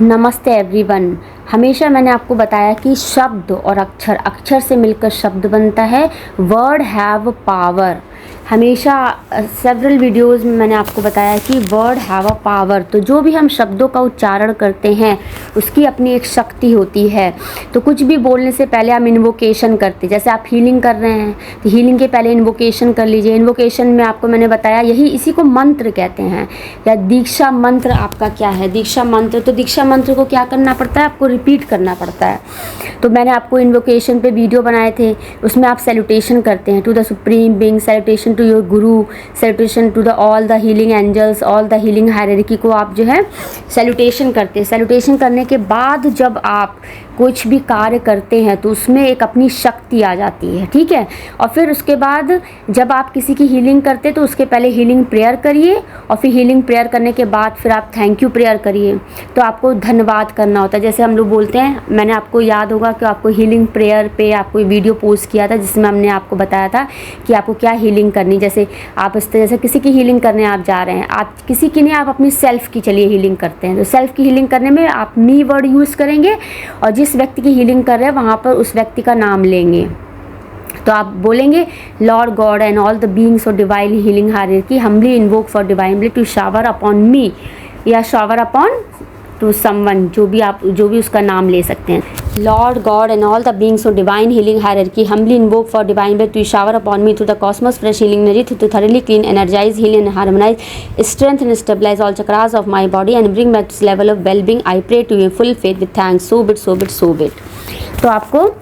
नमस्ते एवरीवन। हमेशा मैंने आपको बताया कि शब्द और अक्षर से मिलकर शब्द बनता है। Word have power. हमेशा सेवरल वीडियोस में मैंने आपको बताया कि वर्ड हैव अ पावर। तो जो भी हम शब्दों का उच्चारण करते हैं उसकी अपनी एक शक्ति होती है। तो कुछ भी बोलने से पहले हम इन्वोकेशन करते, जैसे आप हीलिंग कर रहे हैं तो हीलिंग के पहले इन्वोकेशन कर लीजिए। इन्वोकेशन में आपको मैंने बताया इसी को मंत्र कहते हैं, या दीक्षा मंत्र आपका क्या है, दीक्षा मंत्र। तो दीक्षा मंत्र को क्या करना पड़ता है, आपको रिपीट करना पड़ता है। तो मैंने आपको इन्वोकेशन पे वीडियो बनाए थे, उसमें आप सैल्यूटेशन करते हैं to the supreme being, salutation to your guru, salutation to the all the healing angels, all the healing hierarchy को आप जो है सैल्यूटेशन करते हैं। सैल्यूटेशन करने के बाद जब आप कुछ भी कार्य करते हैं तो उसमें एक अपनी शक्ति आ जाती है, ठीक है। और फिर उसके बाद जब आप किसी की हीलिंग करते हैं तो उसके पहले हीलिंग प्रेयर करिए, और फिर हीलिंग प्रेयर करने के बाद फिर आप थैंक यू प्रेयर करिए। तो आपको धन्यवाद करना होता है। जैसे हम लोग बोलते हैं, मैंने आपको याद होगा कि आपको हीलिंग प्रेयर पे आपको वीडियो पोस्ट किया था जिसमें हमने आपको बताया था कि आपको क्या हीलिंग करनी। जैसे आप इस तरह से किसी की हीलिंग करने आप जा रहे हैं, आप किसी की नहीं, आप अपनी सेल्फ की चलिए हीलिंग करते हैं। तो सेल्फ की हीलिंग करने में आप मी वर्ड यूज़ करेंगे, और जिस व्यक्ति की हीलिंग कर रहे हैं वहाँ पर उस व्यक्ति का नाम लेंगे। तो आप बोलेंगे Lord God and all the beings of divine healing hierarchy humbly invoke for divine blessing to shower upon me, या शावर अपॉन टू समवन, जो भी उसका नाम ले सकते हैं। Lord God and all the beings of divine healing hierarchy humbly invoke for divine blessing to shower upon me through the cosmos fresh healing energy to thoroughly clean energise heal and harmonise strength and stabilise all chakras of my body and bring back to level of well being. I pray to you full faith with thanks, so be it so be it so be it. तो आपको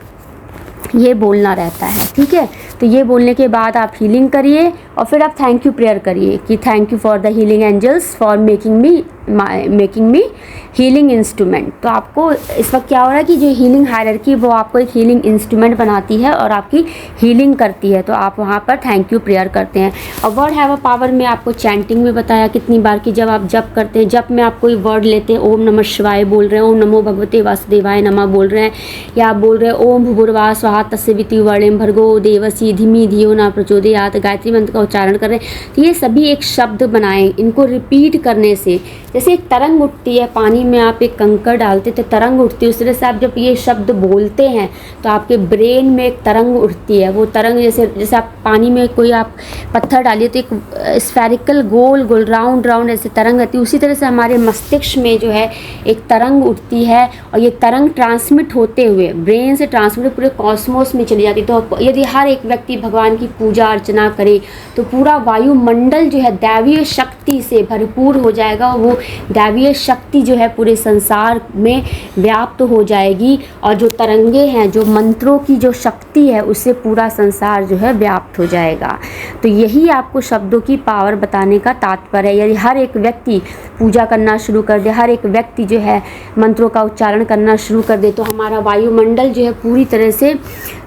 ये बोलना रहता है, ठीक है। तो ये बोलने के बाद आप हीलिंग करिए, और फिर आप थैंक यू प्रेयर करिए कि thank you for the healing angels for making me healing instrument. तो आपको इस वक्त क्या हो रहा है कि जो हीलिंग हायरार्की वो आपको एक हीलिंग इंस्ट्रूमेंट बनाती है और आपकी हीलिंग करती है। तो आप वहाँ पर थैंक यू प्रेयर करते हैं। और वर्ड हैव अ पावर में आपको चैंटिंग में बताया कितनी बार कि जब आप जप करते हैं, जप में आप कोई वर्ड लेते हैं, ओम नमः शिवाय बोल रहे हैं, ओम नमो भगवते वासुदेवाय नमः बोल रहे हैं, या आप बोल रहे हैं ओम भूर्भुवः स्वः तत्सवितुर्वरेण्यं भर्गो देवस्य धीमहि धियो न प्रचोदयात्, गायत्री मंत्र का उच्चारण कर रहे हैं। तो ये सभी एक शब्द बनाएं। इनको रिपीट करने से जैसे एक तरंग उठती है, पानी में आप एक कंकड़ डालते तो तरंग उठती है, उस तरह से आप जब ये शब्द बोलते हैं तो आपके ब्रेन में एक तरंग उठती है। वो तरंग जैसे आप पानी में कोई आप पत्थर डालिए तो एक स्फेरिकल गोल गोल राउंड राउंड ऐसे तरंग आती है। उसी तरह से हमारे मस्तिष्क में जो है एक तरंग उठती है, और ये तरंग ट्रांसमिट होते हुए ब्रेन से ट्रांसमिट पूरे कॉस्मोस में चली जाती है। तो यदि हर एक व्यक्ति भगवान की पूजा अर्चना करे तो पूरा वायुमंडल जो है दैवीय शक्ति से भरपूर हो जाएगा। वो दैवीय शक्ति जो है पूरे संसार में व्याप्त हो जाएगी, और जो तरंगे हैं, जो मंत्रों की जो शक्ति है, उससे पूरा संसार जो है व्याप्त हो जाएगा। तो यही आपको शब्दों की पावर बताने का तात्पर्य है। यदि हर एक व्यक्ति पूजा करना शुरू कर दे, हर एक व्यक्ति जो है मंत्रों का उच्चारण करना शुरू कर दे, तो हमारा वायुमंडल जो है पूरी तरह से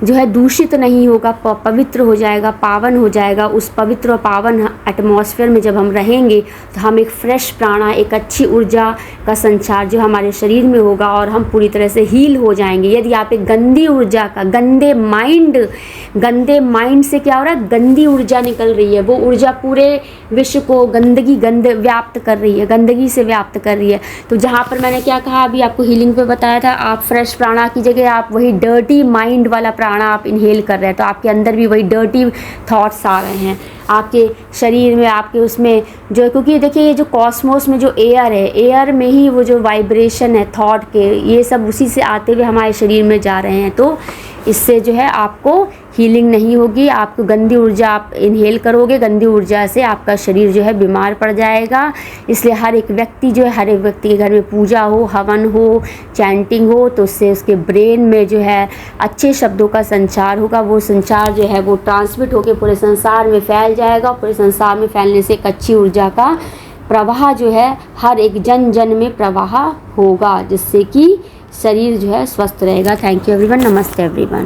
जो है दूषित नहीं होगा, पवित्र हो जाएगा, पावन हो जाएगा। उस पवित्र और पावन एटमॉस्फेयर में जब हम रहेंगे तो हम एक फ्रेश प्राणा, एक अच्छी ऊर्जा का संचार जो हमारे शरीर में होगा, और हम पूरी तरह से हील हो जाएंगे। यदि आप एक गंदी ऊर्जा का, गंदे माइंड से क्या हो रहा है, गंदी ऊर्जा निकल रही है, वो ऊर्जा पूरे विश्व को व्याप्त कर रही है, गंदगी से व्याप्त कर रही है। तो जहाँ पर मैंने क्या कहा, अभी आपको हीलिंग पे बताया था, आप फ्रेश प्राणा की जगह आप वही डर्टी माइंड वाला प्राणा आप इनहेल कर रहे हैं, तो आपके अंदर भी वही डर्टी थॉट्स आ रहे हैं आपके शरीर में, आपके उसमें जो, क्योंकि देखिए ये जो कॉस्मोस में जो एयर है, एयर में ही वो जो वाइब्रेशन है थॉट के, ये सब उसी से आते हुए हमारे शरीर में जा रहे हैं। तो इससे जो है आपको हीलिंग नहीं होगी। आपको गंदी ऊर्जा आप इनहेल करोगे, गंदी ऊर्जा से आपका शरीर जो है बीमार पड़ जाएगा। इसलिए हर एक व्यक्ति जो है, हर एक व्यक्ति के घर में पूजा हो, हवन हो, चैंटिंग हो, तो उससे उसके ब्रेन में जो है अच्छे शब्दों का संचार होगा। वो संचार जो है वो ट्रांसमिट होकर पूरे संसार में फैल जाएगा। पूरे संसार में फैलने से एक अच्छी ऊर्जा का प्रवाह जो है हर एक जन जन में प्रवाह होगा, जिससे कि शरीर जो है स्वस्थ रहेगा। Thank you everyone. नमस्ते एवरीवन।